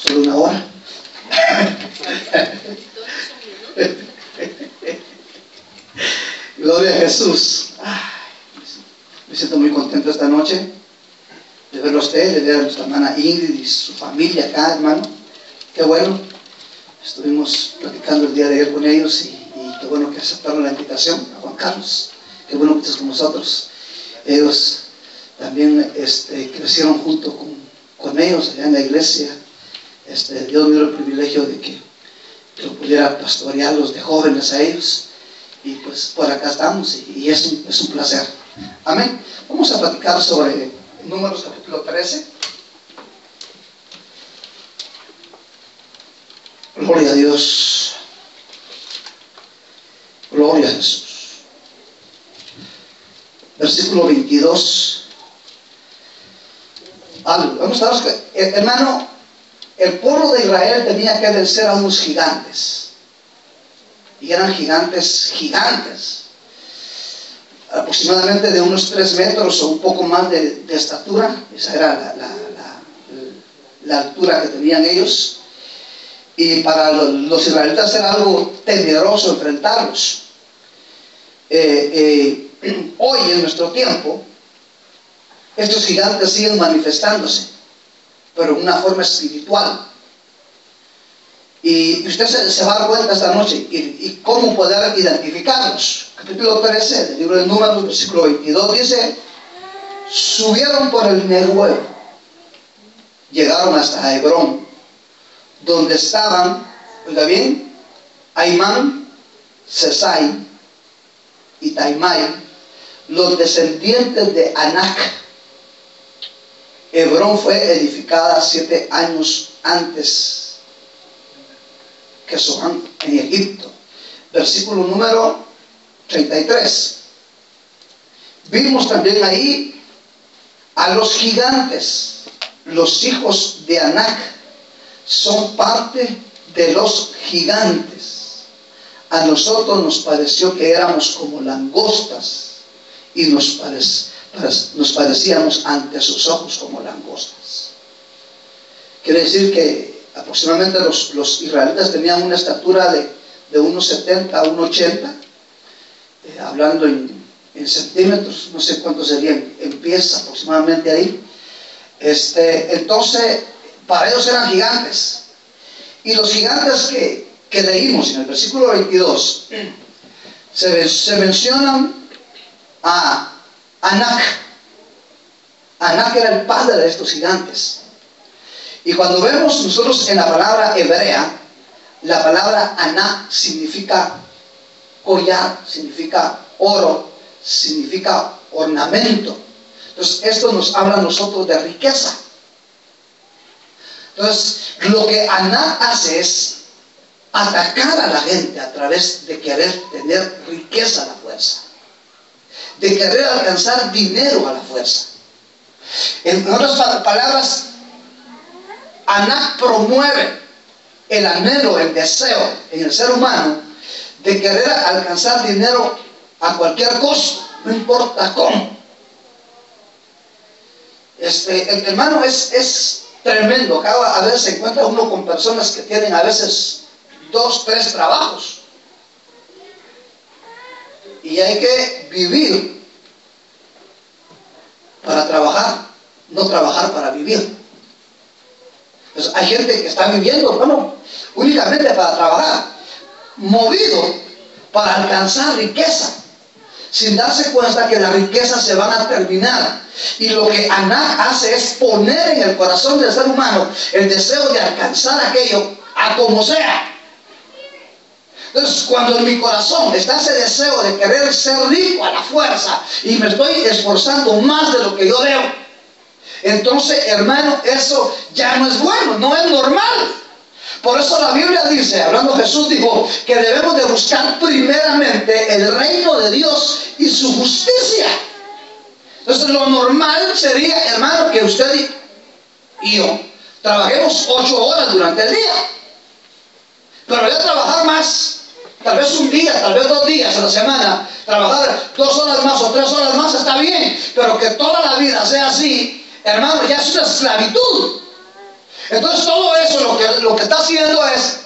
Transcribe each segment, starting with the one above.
Solo una hora. Gloria a Jesús. Me siento muy contento esta noche de verlo a usted, de ver a nuestra hermana Ingrid y su familia acá, hermano. Qué bueno. Estuvimos platicando el día de ayer con ellos y qué bueno que aceptaron la invitación a Juan Carlos. Qué bueno que estés con nosotros. Ellos también crecieron junto con ellos allá en la iglesia. Dios me dio el privilegio de que yo pudiera pastorearlos de jóvenes a ellos. Y pues por acá estamos y es un placer. Amén. Vamos a platicar sobre Números capítulo 13. Gloria a Dios. Gloria a Jesús. Versículo 22. Vamos a ver, hermano, el pueblo de Israel tenía que vencer a unos gigantes. Y eran gigantes, aproximadamente de unos 3 metros o un poco más de estatura. Esa era la altura que tenían ellos. Y para los israelitas era algo temeroso enfrentarlos. Hoy en nuestro tiempo, estos gigantes siguen manifestándose, pero en una forma espiritual. Y usted se va a dar cuenta esta noche y cómo poder identificarlos. Capítulo 13 del libro de Números, versículo 22 dice: subieron por el Negev, llegaron hasta Hebrón, donde estaban, oiga bien, Aimán, Sesai y Taimai, los descendientes de Anac. Hebrón fue edificada 7 años antes que Zoán en Egipto. Versículo número 33. Vimos también ahí a los gigantes. Los hijos de Anac son parte de los gigantes. A nosotros nos pareció que éramos como langostas y nos parecíamos ante sus ojos como langostas. Quiere decir que aproximadamente los israelitas tenían una estatura de unos 70 a 1,80, hablando en centímetros, no sé cuánto serían en pies aproximadamente ahí. Entonces, para ellos eran gigantes. Y los gigantes que leímos en el versículo 22, se mencionan a Anac. Anac era el padre de estos gigantes. Y cuando vemos nosotros en la palabra hebrea, la palabra Anac significa collar, significa oro, significa ornamento. Entonces esto nos habla a nosotros de riqueza. Entonces lo que Anac hace es atacar a la gente a través de querer tener riqueza a la fuerza, de querer alcanzar dinero a la fuerza. En otras palabras, Anac promueve el anhelo, el deseo en el ser humano de querer alcanzar dinero a cualquier costo, no importa cómo. El hermano es tremendo. Acá a veces se encuentra uno con personas que tienen a veces 2, 3 trabajos y hay que vivir para trabajar, no trabajar para vivir. Entonces, hay gente que está viviendo, bueno, únicamente para trabajar, movido para alcanzar riqueza, sin darse cuenta que las riquezas se van a terminar. Y lo que Anac hace es poner en el corazón del ser humano el deseo de alcanzar aquello a como sea. Entonces, cuando en mi corazón está ese deseo de querer ser rico a la fuerza y me estoy esforzando más de lo que yo debo, entonces, hermano, eso ya no es bueno, no es normal. Por eso la Biblia dice, hablando Jesús dijo, que debemos de buscar primeramente el reino de Dios y su justicia. Entonces, lo normal sería, hermano, que usted y yo trabajemos 8 horas durante el día. Pero ya trabajar más, tal vez un día, tal vez 2 días a la semana, trabajar 2 horas más o 3 horas más está bien, pero que toda la vida sea así, hermano, ya es una esclavitud. Entonces todo eso lo lo que está haciendo es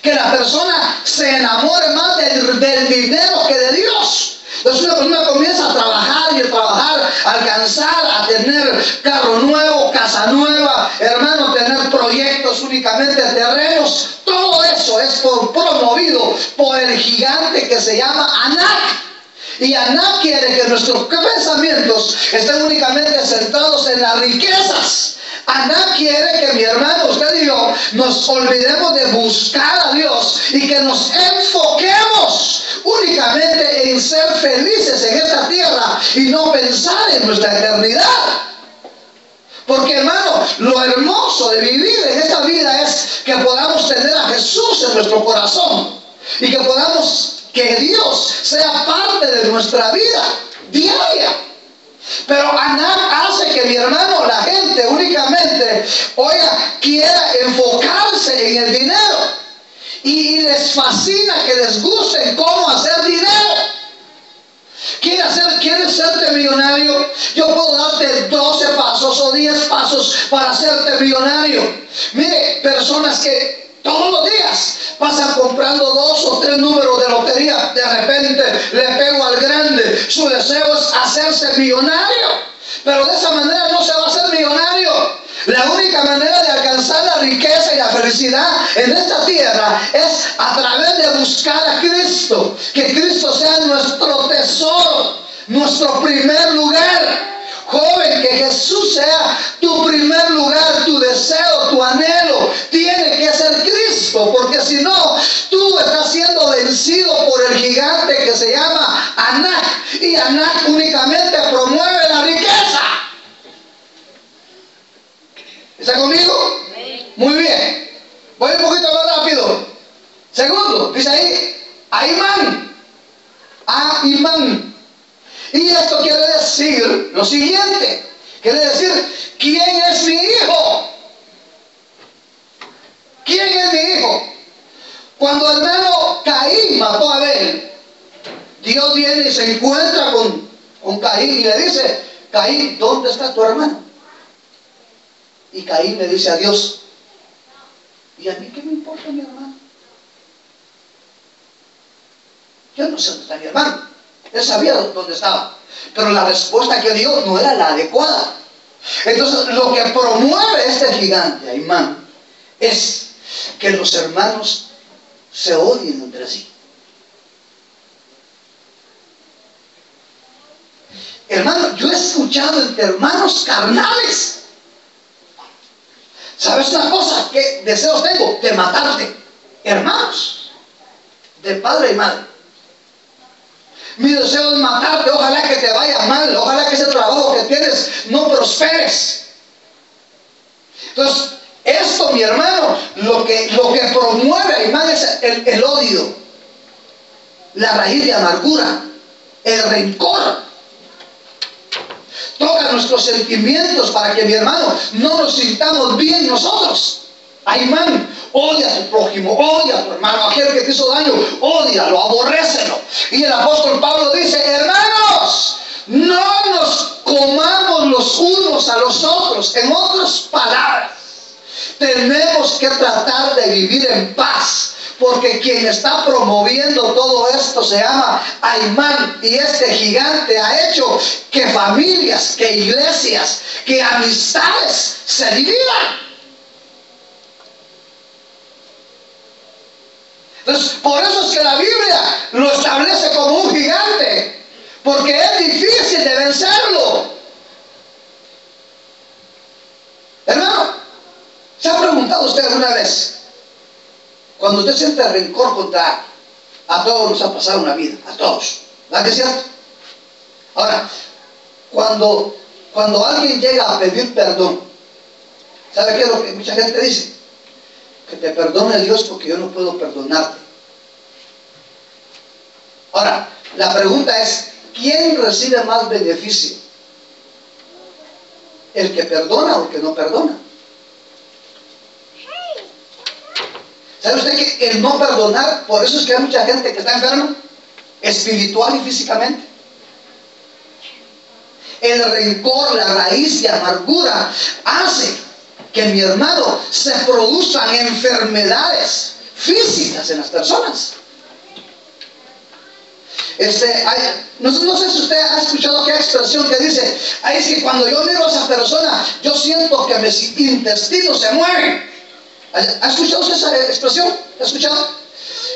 que la persona se enamore más del dinero que de Dios. Entonces una persona comienza a trabajar y a trabajar, a alcanzar, a tener carro nuevo, casa nueva, hermano, tener proyectos únicamente terrenos. Todo eso es promovido por el gigante que se llama Anak. Y Anak quiere que nuestros pensamientos estén únicamente centrados en las riquezas. Anak quiere que mi hermano, usted y yo, nos olvidemos de buscar a Dios y que nos enfoquemos únicamente en ser felices en esta tierra y no pensar en nuestra eternidad. Porque, hermano, lo hermoso de vivir en esta vida es que podamos tener a Jesús en nuestro corazón y que Dios sea parte de nuestra vida diaria. Pero Anak hace que, mi hermano, la gente únicamente, quiera enfocarse en el dinero. Y les fascina que les guste cómo hacer dinero. ¿Quieres serte millonario? Yo puedo darte 12 pasos o 10 pasos para hacerte millonario. Mire, personas que todos los días pasan comprando 2 o 3 números de lotería. De repente le pego al grande. Su deseo es hacerse millonario. Pero de esa manera no se va a hacer millonario. La única manera de alcanzar la riqueza y la felicidad en esta tierra es a través de buscar a Cristo. Que Cristo sea nuestro tesoro, nuestro primer lugar. Joven, que Jesús sea tu primer lugar, tu deseo, tu anhelo. Tiene que ser Cristo, porque si no, tú estás siendo vencido por el gigante que se llama Anak. Y Anak únicamente promueve la riqueza. ¿Está conmigo? Muy bien. Voy un poquito más rápido. Segundo, dice ahí, Ahimán. Ahimán. Y esto quiere decir lo siguiente. Quiere decir, ¿quién es mi hijo? ¿Quién es mi hijo? Cuando el hermano Caín mató a Abel, Dios viene y se encuentra con Caín y le dice, Caín, ¿dónde está tu hermano? Y Caín le dice a Dios, ¿y a mí qué me importa mi hermano? Yo no sé dónde está mi hermano. Él sabía dónde estaba, pero la respuesta que dio no era la adecuada. Entonces lo que promueve este gigante, Ahimán, es que los hermanos se odien entre sí. Hermano, yo he escuchado entre hermanos carnales. ¿Sabes una cosa? ¿Qué deseos tengo? De matarte. Hermanos, de padre y madre. Mi deseo es matarte. Ojalá que te vaya mal. Ojalá que ese trabajo que tienes no prosperes. Entonces, esto, mi hermano, lo que promueve, Ahimán, es el odio, la raíz de amargura, el rencor. Toca nuestros sentimientos para que, mi hermano, no nos sintamos bien nosotros. Ahimán odia a tu prójimo, odia a tu hermano, aquel que te hizo daño, ódialo, aborrécelo. Y el apóstol Pablo dice, hermanos, no nos comamos los unos a los otros. En otras palabras, tenemos que tratar de vivir en paz. Porque quien está promoviendo todo esto se llama Ahimán. Y este gigante ha hecho que familias, que iglesias, que amistades se dividan. Entonces, por eso es que la Biblia lo establece como un gigante. Porque es difícil de vencerlo. Hermano, ¿se ha preguntado usted alguna vez? Cuando usted siente rencor contra a todos nos ha pasado una vida, a todos, ¿verdad que es cierto? Ahora, cuando alguien llega a pedir perdón, ¿sabe qué es lo que mucha gente dice? Que te perdone Dios porque yo no puedo perdonarte. Ahora, la pregunta es, ¿quién recibe más beneficio? ¿El que perdona o el que no perdona? ¿Sabe usted que el no perdonar, por eso es que hay mucha gente que está enferma, espiritual y físicamente? El rencor, la raíz de amargura, hace que mi hermano se produzcan enfermedades físicas en las personas. No sé si usted ha escuchado aquella expresión que dice: ay, es que cuando yo miro a esa persona, yo siento que mis intestinos se mueven. ¿Ha escuchado usted esa expresión? ¿Ha escuchado?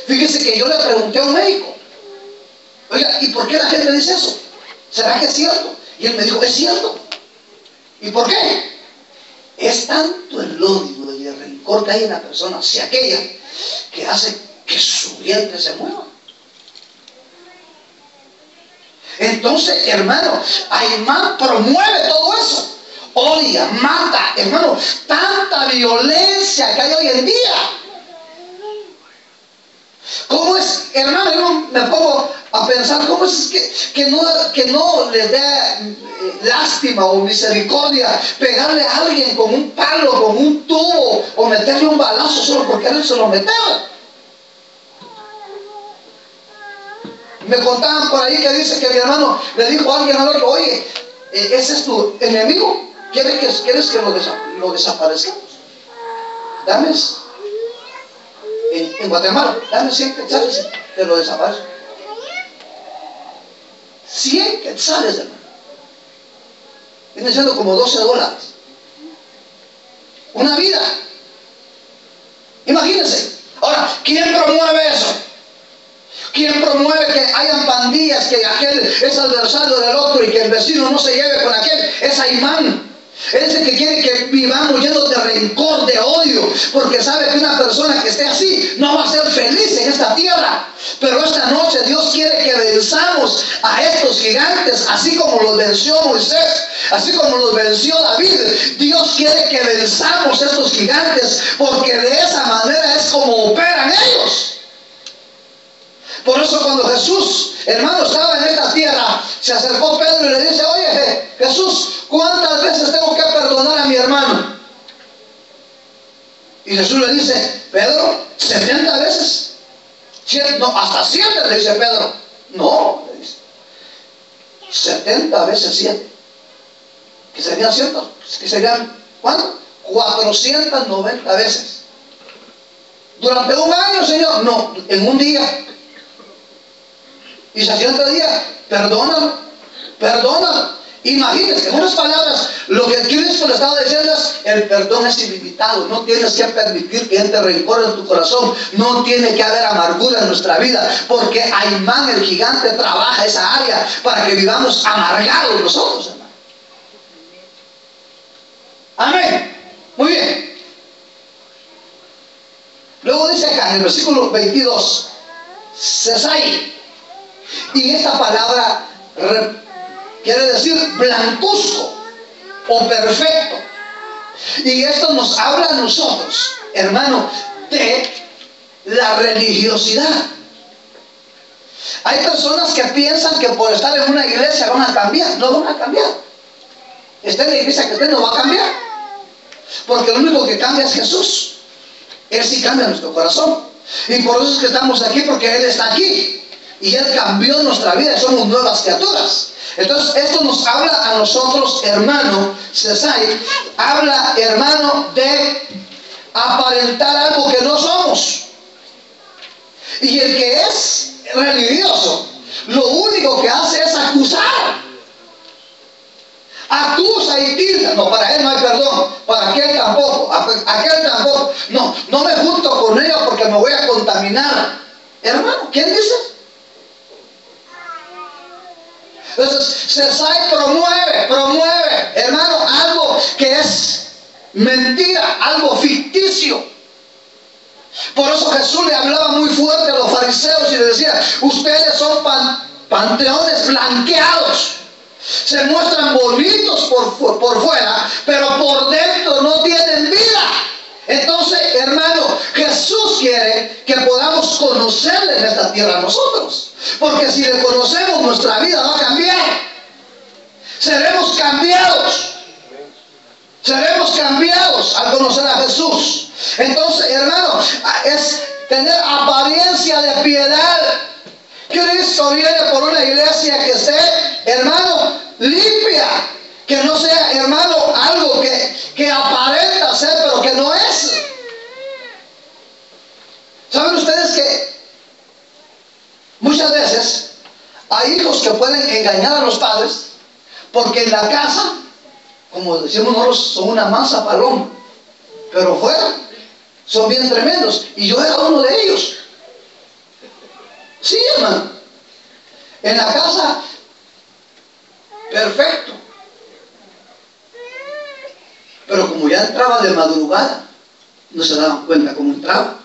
Fíjese que yo le pregunté a un médico: oiga, ¿y por qué la gente dice eso? ¿Será que es cierto? Y él me dijo: es cierto. ¿Y por qué? Es tanto el odio y el rencor que hay en la persona hacia aquella que hace que su vientre se mueva. Entonces, hermano, Aimán promueve todo eso. Odia, mata, hermano, tanta violencia que hay hoy en día. ¿Cómo es, hermano? Yo me pongo a pensar, ¿cómo es que no les dé lástima o misericordia pegarle a alguien con un palo, con un tubo, o meterle un balazo solo porque él se lo metió? Me contaban por ahí que dice que mi hermano le dijo a alguien al otro: oye, ¿ese es tu enemigo? ¿Quieres que lo desaparezcamos? Dame, en Guatemala, dame 100 quetzales, te lo desaparezco. 100 quetzales, hermano. Viene siendo como $12. Una vida. Imagínense. Ahora, ¿quién promueve eso? ¿Quién promueve que hayan pandillas, que aquel es adversario del otro y que el vecino no se lleve con aquel? Es Aimán. Es el que quiere que vivamos llenos de rencor, de odio, porque sabe que una persona que esté así no va a ser feliz en esta tierra. Pero esta noche Dios quiere que venzamos a estos gigantes, así como los venció Moisés, así como los venció David. Dios quiere que venzamos a estos gigantes, porque de esa manera es como operan ellos. Por eso cuando Jesús, hermano, estaba en esta tierra, se acercó Pedro y le dice: oye, Jesús, ¿cuántas veces tengo que perdonar a mi hermano? Y Jesús le dice: Pedro, 70 veces. No, hasta 7, le dice Pedro. No, le dice, 70 veces 7. ¿Qué serían 100? ¿Qué serían cuánto? 490 veces. ¿Durante un año, Señor? No, en un día. Y 60 días, perdónalo. Imagínense, en unas palabras, lo que Cristo le estaba diciendo es: el perdón es ilimitado. No tienes que permitir que entre rencor en tu corazón. No tiene que haber amargura en nuestra vida, porque Aimán, el gigante, trabaja esa área para que vivamos amargados nosotros, hermano. Amén. Muy bien. Luego dice acá en el versículo 22: Sesai. Y esta palabra quiere decir blancuzco o perfecto. Y esto nos habla a nosotros, hermano, de la religiosidad. Hay personas que piensan que por estar en una iglesia van a cambiar. No van a cambiar. Esté en la iglesia que esté, no va a cambiar, porque lo único que cambia es Jesús. Él sí cambia nuestro corazón. Y por eso es que estamos aquí, porque Él está aquí. Y Él cambió nuestra vida y somos nuevas criaturas. Entonces esto nos habla a nosotros, hermano, Sesai, habla, hermano, de aparentar algo que no somos. Y el que es religioso, lo único que hace es acusar. Acusa y tilda. No, para él no hay perdón, para aquel tampoco, aquel tampoco. No, no me junto con ellos porque me voy a contaminar. Hermano, ¿quién dice? Entonces, Sesai promueve, hermano, algo que es mentira, algo ficticio. Por eso Jesús le hablaba muy fuerte a los fariseos y le decía: ustedes son panteones blanqueados. Se muestran bonitos por fuera, pero por dentro no tienen vida. Entonces, hermano, Jesús quiere que podamos conocerle en esta tierra nosotros, porque si le conocemos, nuestra vida va a cambiar. Seremos cambiados al conocer a Jesús. Entonces, hermano, es tener apariencia de piedad. Cristo viene por una iglesia que esté, hermano, limpia, Que no sea, hermano, algo que aparenta ser, pero que no es. ¿Saben ustedes que muchas veces hay hijos que pueden engañar a los padres? Porque en la casa, como decimos nosotros, son una masa paloma, pero fuera son bien tremendos. Y yo era uno de ellos. Sí, hermano. En la casa, perfecto. Pero como ya entraba de madrugada, no se daban cuenta cómo entraba.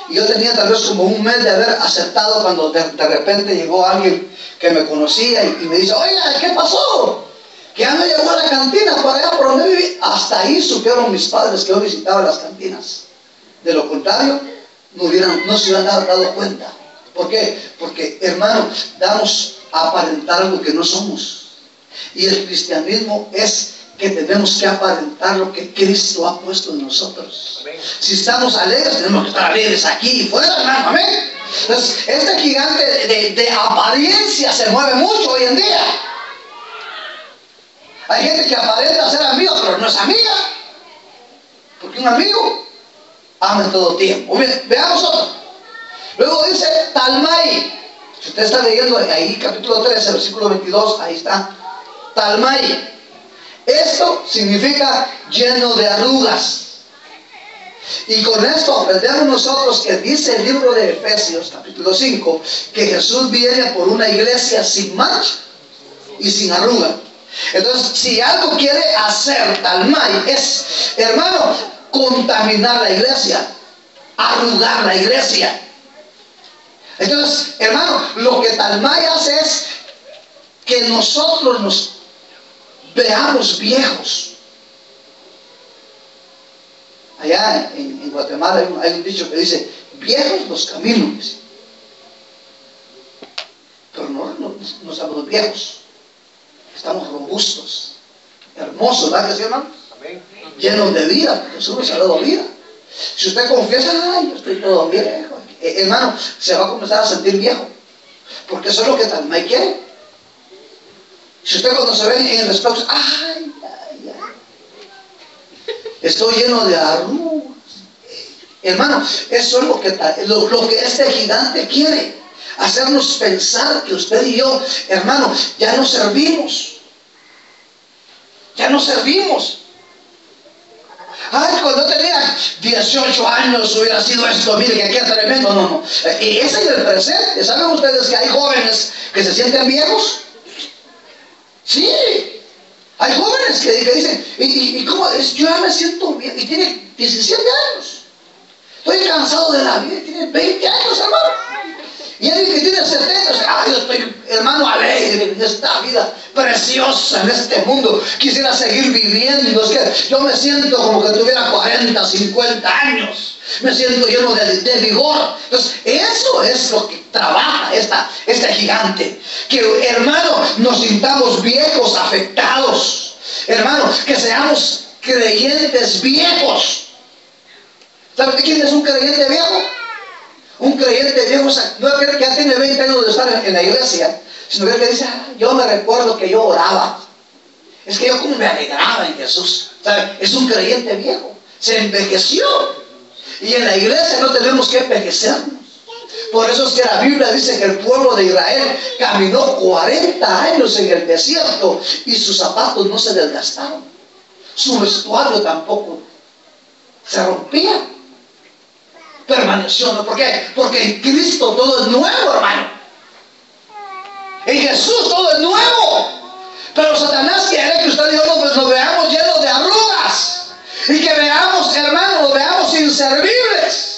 Y yo tenía tal vez como un mes de haber aceptado cuando de repente llegó alguien que me conocía y me dice: oiga, ¿qué pasó? Que ya no llegó a la cantina por allá por donde viví. Hasta ahí supieron mis padres que yo visitaba las cantinas. De lo contrario, no se hubieran dado cuenta. ¿Por qué? Porque, hermano, damos a aparentar algo que no somos. Y el cristianismo es que tenemos que aparentar lo que Cristo ha puesto en nosotros. Amén. Si estamos alegres, tenemos que estar alegres aquí y fuera, hermano. Amén. Entonces, este gigante de apariencia se mueve mucho hoy en día. Hay gente que aparenta ser amigo, pero no es amiga. Porque un amigo ama en todo tiempo. Veamos otro. Luego dice Talmai. Si usted está leyendo ahí, capítulo 13, versículo 22, ahí está. Talmai. Esto significa lleno de arrugas. Y con esto aprendemos nosotros que dice el libro de Efesios, capítulo 5, que Jesús viene por una iglesia sin mancha y sin arruga. Entonces, si algo quiere hacer Talmai es, hermano, contaminar la iglesia, arrugar la iglesia. Entonces, hermano, lo que Talmai hace es que nosotros nos veamos viejos. Allá en Guatemala hay un dicho que dice: viejos los caminos, dice. Pero no estamos viejos, estamos robustos, hermosos, ¿verdad que sí, hermano? Amén. Llenos de vida, porque Jesús nos ha dado vida. Si usted confiesa: ay, yo estoy todo viejo, hermano, se va a comenzar a sentir viejo, porque eso es lo que Talmai quiere. Si usted cuando se ve en el espejo, ay, estoy lleno de arrugas. Hermano, eso es lo que este gigante quiere. Hacernos pensar que usted y yo, hermano, ya no servimos. Ya no servimos. Ay, cuando tenía 18 años hubiera sido esto, mire que qué tremendo. No. Y ese es el presente. ¿Saben ustedes que hay jóvenes que se sienten viejos? Sí, hay jóvenes que dicen: ¿y cómo es? Yo ya me siento bien. Y tiene 17 años. Estoy cansado de la vida. Tiene 20 años, hermano. Y alguien que tiene 70, ay, yo estoy, hermano, alegre en esta vida preciosa, en este mundo. Quisiera seguir viviendo. Es que yo me siento como que tuviera 40, 50 años. Me siento lleno de vigor. Entonces, eso es lo que trabaja este gigante. Que, hermano, nos sintamos viejos, afectados. Hermano, que seamos creyentes viejos. ¿Sabe quién es un creyente viejo? Un creyente viejo, o sea, no es que ya tiene 20 años de estar en la iglesia, sino que dice: yo me recuerdo que yo oraba. Es que yo como me alegraba en Jesús. ¿Sabe? Es un creyente viejo. Se envejeció. Y en la iglesia no tenemos que envejecernos. Por eso es que la Biblia dice que el pueblo de Israel caminó 40 años en el desierto y sus zapatos no se desgastaron. Su vestuario tampoco se rompía. Permaneció. ¿No? ¿Por qué? Porque en Cristo todo es nuevo, hermano. En Jesús todo es nuevo. Pero Satanás quiere que usted y yo nos veamos llenos de arrugas. Y que veamos, hermano, nos veamos inservibles.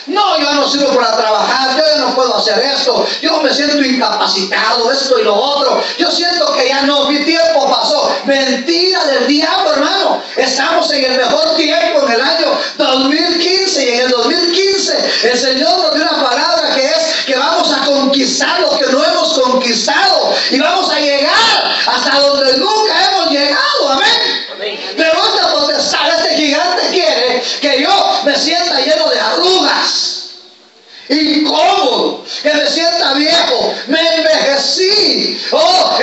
No, yo no sirvo para trabajar, yo ya no puedo hacer esto, yo me siento incapacitado, esto y lo otro, yo siento que ya no, mi tiempo pasó. Mentira del diablo, hermano. Estamos en el mejor tiempo, en el año 2015, y en el 2015 el Señor nos dio una palabra que es que vamos a conquistar lo que no hemos conquistado y vamos a llegar hasta donde nunca hemos llegado. Amén. Pero esta potestad, este gigante quiere que yo me sienta lleno de arrugas, incómodo, que me sienta viejo, me envejecí. Oh,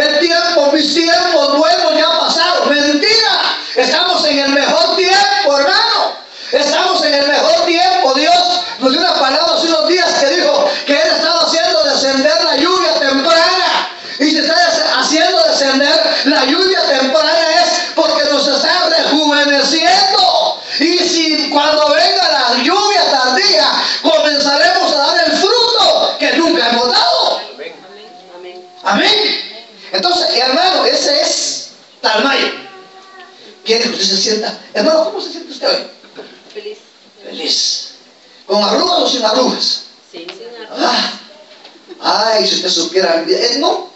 mis tiempos buenos ya pasaron. Mentira, estamos en el mejor tiempo, hermano. Estamos en el mejor tiempo. Dios nos dio una palabra hace unos días que dijo que Él estaba haciendo descender la lluvia temprana. Y si está haciendo descender la lluvia temprana es porque nos está rejuveneciendo. Y si cuando venga la lluvia tardía, comenzaremos a dar el fruto que nunca hemos dado. Amén. Amén. Amén. Entonces, hermano, ese es Talmayo. ¿Quiere que usted se sienta? Hermano, ¿cómo se siente usted hoy? Feliz. Feliz. ¿Con arrugas o sin arrugas? Sí, sin arrugas. Ay, si usted supiera, no.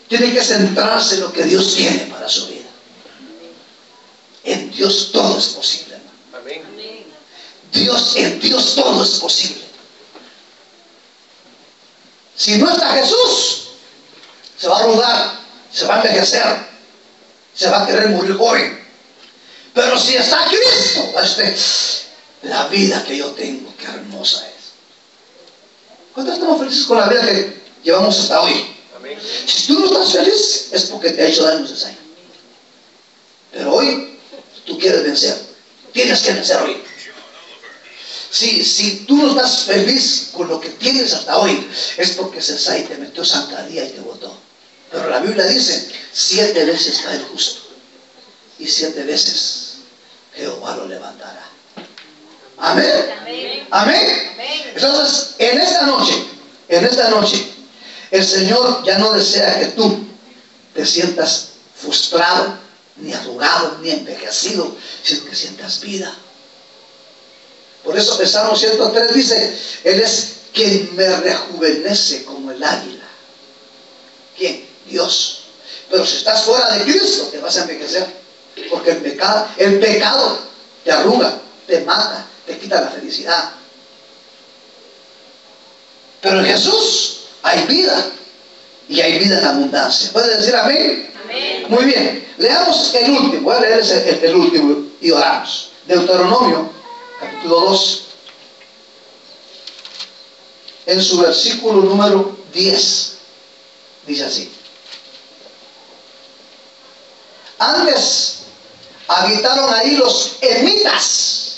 Tiene que centrarse en lo que Dios tiene para su vida. En Dios todo es posible, hermano. Amén. En Dios todo es posible. Si no está Jesús, se va a arrugar, se va a envejecer, se va a querer morir joven. Pero si está Cristo, la vida que yo tengo, qué hermosa es. ¿Cuántos estamos felices con la vida que llevamos hasta hoy? Amén. Si tú no estás feliz, es porque te ha hecho daño ese año. Pero hoy, tú quieres vencer. Tienes que vencer hoy. Si tú no estás feliz con lo que tienes hasta hoy, es porque Sesai te metió zancadilla y te botó. Pero la Biblia dice, 7 veces cae el justo y 7 veces Jehová lo levantará. Amén. Amén. Amén. Entonces, en esta noche, el Señor ya no desea que tú te sientas frustrado, ni arrugado, ni envejecido, sino que sientas vida. Por eso el Salmo 103 dice, Él es quien me rejuvenece como el águila. ¿Quién? Dios. Pero si estás fuera de Cristo, te vas a envejecer. Porque el pecado te arruga, te mata, te quita la felicidad. Pero en Jesús hay vida. Y hay vida en abundancia. ¿Puede decir amén? Amén. Muy bien. Leamos el último. Voy a leer el último y oramos. Deuteronomio, capítulo 2. En su versículo número 10. Dice así. Antes habitaron ahí los emitas,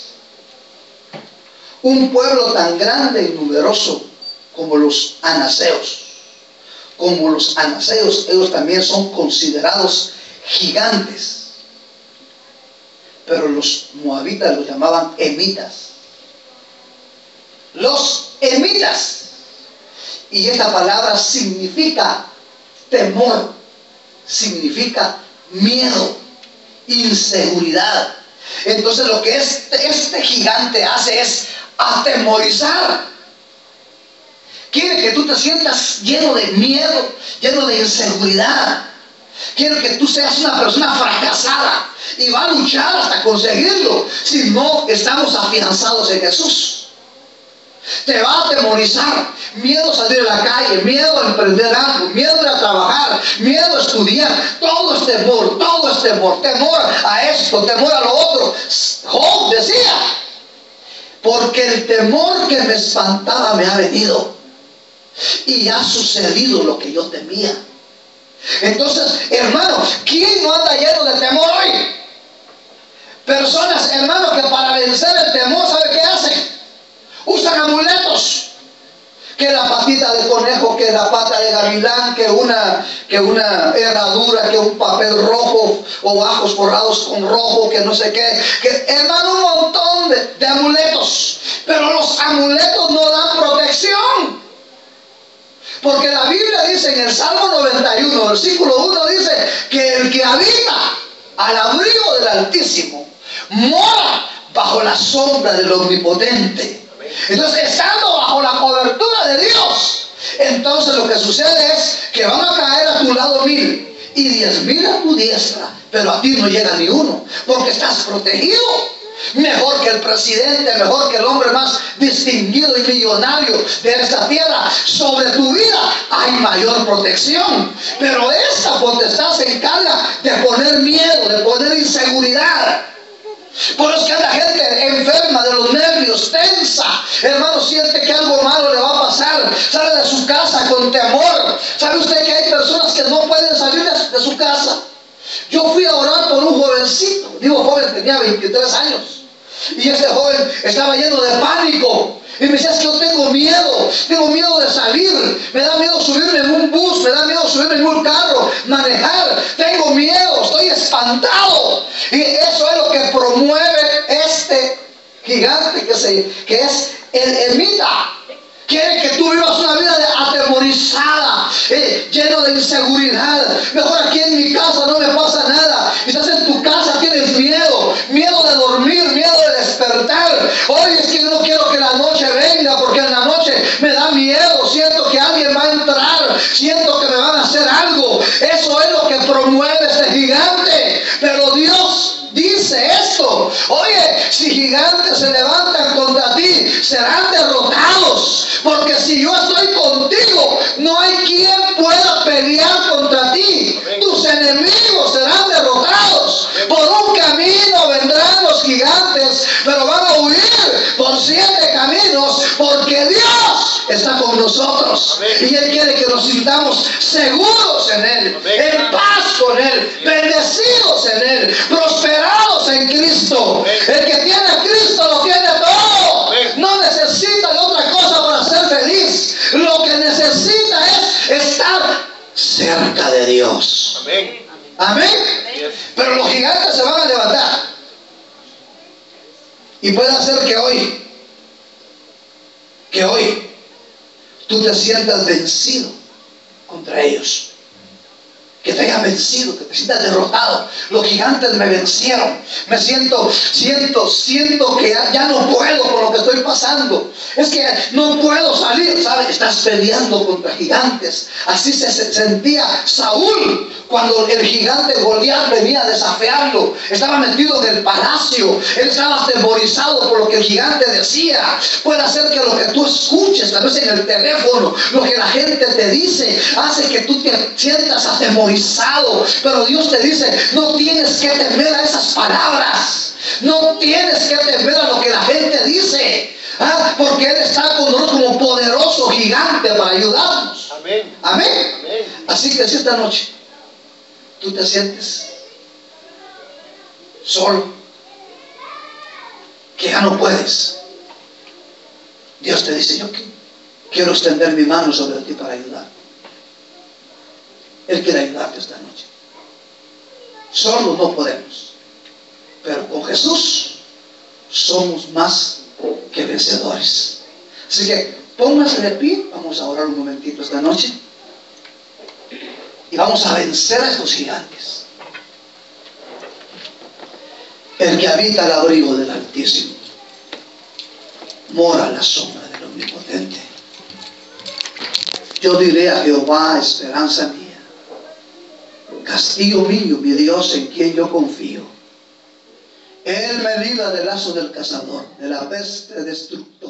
un pueblo tan grande y numeroso como los anaseos. Como los anaseos, ellos también son considerados gigantes. Pero los moabitas los llamaban emitas. Los emitas. Y esta palabra significa temor, significa miedo, inseguridad. Entonces lo que este gigante hace es atemorizar. Quiere que tú te sientas lleno de miedo, lleno de inseguridad. Quiere que tú seas una persona fracasada y va a luchar hasta conseguirlo si no estamos afianzados en Jesús. Te va a atemorizar. Miedo a salir a la calle, miedo a emprender algo, miedo a ir a trabajar, miedo a estudiar. Todo es temor, todo es temor. Temor a esto, temor a lo otro. Job decía, porque el temor que me espantaba me ha venido y ha sucedido lo que yo temía. Entonces, hermano, ¿quién no anda lleno de temor hoy? Personas, hermano, que para vencer el temor, ¿sabe qué hacen? Usan amuletos. Que la patita de conejo, que la pata de gavilán, que una herradura, que un papel rojo o bajos forrados con rojo, que no sé qué. Que, hermano, un montón de amuletos. Pero los amuletos no dan protección. Porque la Biblia dice en el Salmo 91, versículo 1, dice que el que habita al abrigo del Altísimo mora bajo la sombra del Omnipotente. Entonces, estando bajo la cobertura de Dios, entonces lo que sucede es que van a caer a tu lado 1000 y 10,000 a tu diestra, pero a ti no llega ni uno, porque estás protegido. Mejor que el presidente, mejor que el hombre más distinguido y millonario de esta tierra. Sobre tu vida hay mayor protección, pero esta potestad se encarga de poner miedo, de poner inseguridad. Por eso es que la gente, enferma de los nervios, tensa. Hermano, siente que algo malo le va a pasar. Sale de su casa con temor. ¿Sabe usted que hay personas que no pueden salir de su casa? Yo fui a orar por un jovencito. Digo joven, tenía 23 años. Y este joven estaba lleno de pánico. Y me decía, es que yo tengo miedo de salir, me da miedo subirme en un bus, me da miedo subirme en un carro, manejar, tengo miedo, estoy espantado. Y eso es lo que promueve este gigante que es el ermita. Quiere que tú vivas una vida atemorizada, lleno de inseguridad. Mejor aquí en mi casa no me pasa nada. Y estás en tu casa, tienes miedo de dormir, miedo de despertar. Oye, es que yo no quiero que la noche venga, porque en la noche me da miedo. Siento que alguien va a entrar, siento que me van a hacer algo. Eso es lo que promueve este gigante. Pero Dios dice esto: oye, si gigantes se levantan contra ti, serán derrotados. Porque si yo estoy contigo, no hay quien pueda pelear contra ti. Tus enemigos serán derrotados. Por un camino vendrán los gigantes, pero van a huir por 7 caminos, porque Dios está con nosotros. Y Él quiere que nos sintamos seguros en Él, en paz con Él, bendecidos en Él, prosperados en Cristo. El que tiene a Cristo lo tiene todo. No necesita de otra cosa para ser feliz. Lo que necesita es estar cerca de Dios. Amén. Amén. Pero los gigantes se van a levantar. Y puede hacer que hoy tú te sientas vencido contra ellos. Que te hayas vencido, que te sientas derrotado. Los gigantes me vencieron. Me siento que ya no puedo con lo que estoy pasando. Es que no puedo salir, ¿sabes? Estás peleando contra gigantes. Así se sentía Saúl cuando el gigante Goliat venía a desafiarlo. Estaba metido en el palacio. Él estaba atemorizado por lo que el gigante decía. Puede hacer que lo que tú escuches, tal vez en el teléfono, lo que la gente te dice, hace que tú te sientas atemorizado. Pero Dios te dice: no tienes que temer a esas palabras, no tienes que temer a lo que la gente dice, porque Él está con nosotros como poderoso gigante para ayudarnos. Amén. Amén. Amén. Así que si esta noche tú te sientes solo, que ya no puedes, Dios te dice: yo quiero extender mi mano sobre ti para ayudar. Él quiere ayudarte esta noche. Solo no podemos, pero con Jesús somos más que vencedores. Así que póngase de pie. Vamos a orar un momentito esta noche y vamos a vencer a estos gigantes. El que habita al abrigo del Altísimo mora a la sombra del Omnipotente. Yo diré a Jehová: esperanza mía, castillo mío, mi Dios, en quien yo confío. Él me libra del lazo del cazador, de la peste destructora.